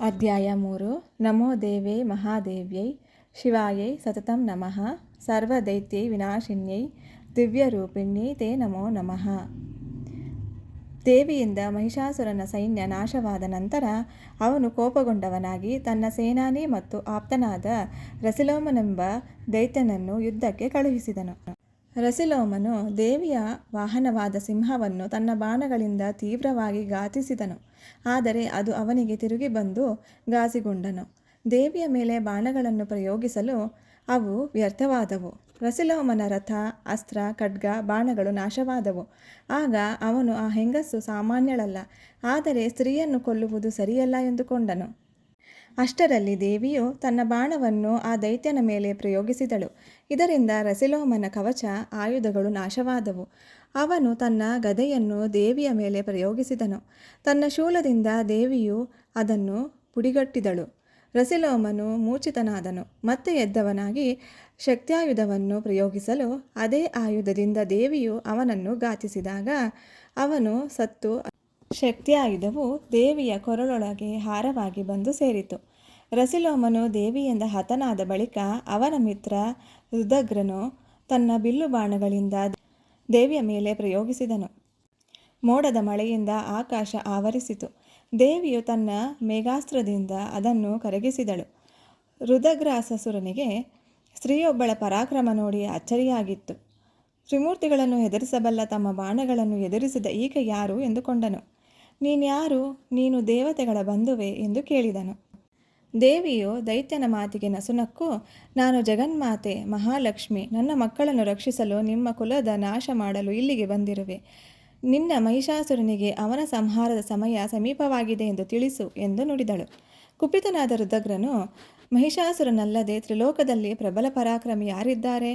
ಅಧ್ಯಾಯ 3 ನಮೋ ದೇವೇ ಮಹಾದೇವ್ಯೈ ಶಿವಾಯೈ ಸತತಂ ನಮಃ ಸರ್ವದೈತ್ಯೈ ವಿನಾಶಿನ್ಯೈ ದಿವ್ಯರೂಪಿಣ್ಯೈ ತೇ ನಮೋ ನಮಃ. ದೇವಿಯಿಂದ ಮಹಿಷಾಸುರನ ಸೈನ್ಯ ನಾಶವಾದ ನಂತರ ಅವನು ಕೋಪಗೊಂಡವನಾಗಿ ತನ್ನ ಸೇನಾನಿ ಮತ್ತು ಆಪ್ತನಾದ ರಸಿಲೋಮನೆಂಬ ದೈತ್ಯನನ್ನು ಯುದ್ಧಕ್ಕೆ ಕಳುಹಿಸಿದನು. ರಸಿಲೋಮನು ದೇವಿಯ ವಾಹನವಾದ ಸಿಂಹವನ್ನು ತನ್ನ ಬಾಣಗಳಿಂದ ತೀವ್ರವಾಗಿ ಘಾತಿಸಿದನು. ಆದರೆ ಅದು ಅವನಿಗೆ ತಿರುಗಿ ಬಂದು ಘಾಸಿಗೊಂಡನು. ದೇವಿಯ ಮೇಲೆ ಬಾಣಗಳನ್ನು ಪ್ರಯೋಗಿಸಲು ಅವು ವ್ಯರ್ಥವಾದವು. ರಸಿಲೋಮನ ರಥ, ಅಸ್ತ್ರ, ಖಡ್ಗ, ಬಾಣಗಳು ನಾಶವಾದವು. ಆಗ ಅವನು ಆ ಹೆಂಗಸು ಸಾಮಾನ್ಯಳಲ್ಲ, ಆದರೆ ಸ್ತ್ರೀಯನ್ನು ಕೊಲ್ಲುವುದು ಸರಿಯಲ್ಲ ಎಂದುಕೊಂಡನು. ಅಷ್ಟರಲ್ಲಿ ದೇವಿಯು ತನ್ನ ಬಾಣವನ್ನು ಆ ದೈತ್ಯನ ಮೇಲೆ ಪ್ರಯೋಗಿಸಿದಳು. ಇದರಿಂದ ರಸಿಲೋಮನ ಕವಚ, ಆಯುಧಗಳು ನಾಶವಾದವು. ಅವನು ತನ್ನ ಗದೆಯನ್ನು ದೇವಿಯ ಮೇಲೆ ಪ್ರಯೋಗಿಸಿದನು. ತನ್ನ ಶೂಲದಿಂದ ದೇವಿಯು ಅದನ್ನು ಪುಡಿಗಟ್ಟಿದಳು. ರಸಿಲೋಮನು ಮೂರ್ಛಿತನಾದನು. ಮತ್ತೆ ಎದ್ದವನಾಗಿ ಶಕ್ತ್ಯಾಯುಧವನ್ನು ಪ್ರಯೋಗಿಸಲು ಅದೇ ಆಯುಧದಿಂದ ದೇವಿಯು ಅವನನ್ನು ಘಾತಿಸಿದಾಗ ಅವನು ಸತ್ತು ಶಕ್ತ್ಯಾಯುಧವು ದೇವಿಯ ಕೊರಳೊಳಗೆ ಹಾರವಾಗಿ ಬಂದು ಸೇರಿತು. ರಸಿಲೋಮನು ದೇವಿಯಿಂದ ಹತನಾದ ಬಳಿಕ ಅವನ ಮಿತ್ರ ರುದಗ್ರನು ತನ್ನ ಬಿಲ್ಲು ಬಾಣಗಳಿಂದ ದೇವಿಯ ಮೇಲೆ ಪ್ರಯೋಗಿಸಿದನು. ಮೋಡದ ಮಳೆಯಿಂದ ಆಕಾಶ ಆವರಿಸಿತು. ದೇವಿಯು ತನ್ನ ಮೇಘಾಸ್ತ್ರದಿಂದ ಅದನ್ನು ಕರಗಿಸಿದಳು. ರುದಗ್ರಾಸುರನಿಗೆ ಸ್ತ್ರೀಯೊಬ್ಬಳ ಪರಾಕ್ರಮ ನೋಡಿ ಅಚ್ಚರಿಯಾಗಿತ್ತು. ತ್ರಿಮೂರ್ತಿಗಳನ್ನು ಹೆದರಿಸಬಲ್ಲ ತಮ್ಮ ಬಾಣಗಳನ್ನು ಎದುರಿಸಿದ ಈಕೆ ಯಾರು ಎಂದುಕೊಂಡನು. ನೀನ್ಯಾರು? ನೀನು ದೇವತೆಗಳ ಬಂಧುವೆ ಎಂದು ಕೇಳಿದನು. ದೇವಿಯು ದೈತ್ಯನ ಮಾತಿಗೆ ನಸುನಕ್ಕು, ನಾನು ಜಗನ್ಮಾತೆ ಮಹಾಲಕ್ಷ್ಮಿ. ನನ್ನ ಮಕ್ಕಳನ್ನು ರಕ್ಷಿಸಲು ನಿಮ್ಮ ಕುಲದ ನಾಶ ಮಾಡಲು ಇಲ್ಲಿಗೆ ಬಂದಿರುವೆ. ನಿನ್ನ ಮಹಿಷಾಸುರನಿಗೆ ಅವನ ಸಂಹಾರದ ಸಮಯ ಸಮೀಪವಾಗಿದೆ ಎಂದು ತಿಳಿಸು ಎಂದು ನುಡಿದಳು. ಕುಪಿತನಾದ ರುದಗ್ರನು, ಮಹಿಷಾಸುರನಲ್ಲದೆ ತ್ರಿಲೋಕದಲ್ಲಿ ಪ್ರಬಲ ಪರಾಕ್ರಮಿ ಯಾರಿದ್ದಾರೆ?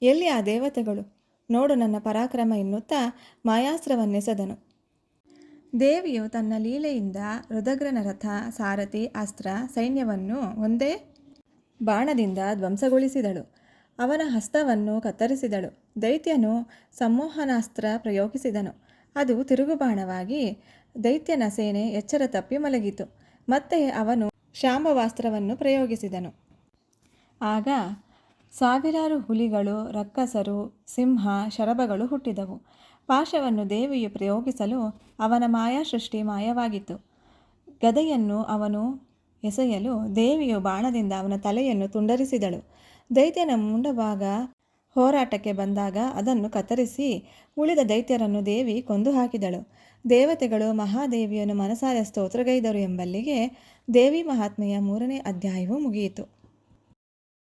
ಎಲ್ಲಿ ಆ ದೇವತೆಗಳು? ನೋಡು ನನ್ನ ಪರಾಕ್ರಮ ಎನ್ನುತ್ತಾ ಮಾಯಾಸ್ತ್ರವನ್ನೆಸೆದನು. ದೇವಿಯು ತನ್ನ ಲೀಲೆಯಿಂದ ರುದಗ್ರನ ರಥ, ಸಾರಥಿ, ಅಸ್ತ್ರ, ಸೈನ್ಯವನ್ನು ಒಂದೇ ಬಾಣದಿಂದ ಧ್ವಂಸಗೊಳಿಸಿದಳು. ಅವನ ಹಸ್ತವನ್ನು ಕತ್ತರಿಸಿದಳು. ದೈತ್ಯನು ಸಂಮೋಹನಾಸ್ತ್ರ ಪ್ರಯೋಗಿಸಿದನು. ಅದು ತಿರುಗುಬಾಣವಾಗಿ ದೈತ್ಯನ ಸೇನೆ ಎಚ್ಚರ ತಪ್ಪಿ ಮಲಗಿತು. ಮತ್ತೆ ಅವನು ಶಾಂಭವಾಸ್ತ್ರವನ್ನು ಪ್ರಯೋಗಿಸಿದನು. ಆಗ ಸಾವಿರಾರು ಹುಲಿಗಳು, ರಕ್ಕಸರು, ಸಿಂಹ, ಶರಭಗಳು ಹುಟ್ಟಿದವು. ಪಾಶವನ್ನು ದೇವಿಯು ಪ್ರಯೋಗಿಸಲು ಅವನ ಮಾಯಾಸೃಷ್ಟಿ ಮಾಯವಾಗಿತ್ತು. ಗದೆಯನ್ನು ಅವನು ಎಸೆಯಲು ದೇವಿಯು ಬಾಣದಿಂದ ಅವನ ತಲೆಯನ್ನು ತುಂಡರಿಸಿದಳು. ದೈತ್ಯನ ಮುಂಡಭಾಗ ಹೋರಾಟಕ್ಕೆ ಬಂದಾಗ ಅದನ್ನು ಕತ್ತರಿಸಿ ಉಳಿದ ದೈತ್ಯರನ್ನು ದೇವಿ ಕೊಂದು ಹಾಕಿದಳು. ದೇವತೆಗಳು ಮಹಾದೇವಿಯನ್ನು ಮನಸಾರೆ ಸ್ತೋತ್ರಗೈದರು ಎಂಬಲ್ಲಿಗೆ ದೇವಿ ಮಹಾತ್ಮೆಯ 3ನೇ ಅಧ್ಯಾಯವು ಮುಗಿಯಿತು.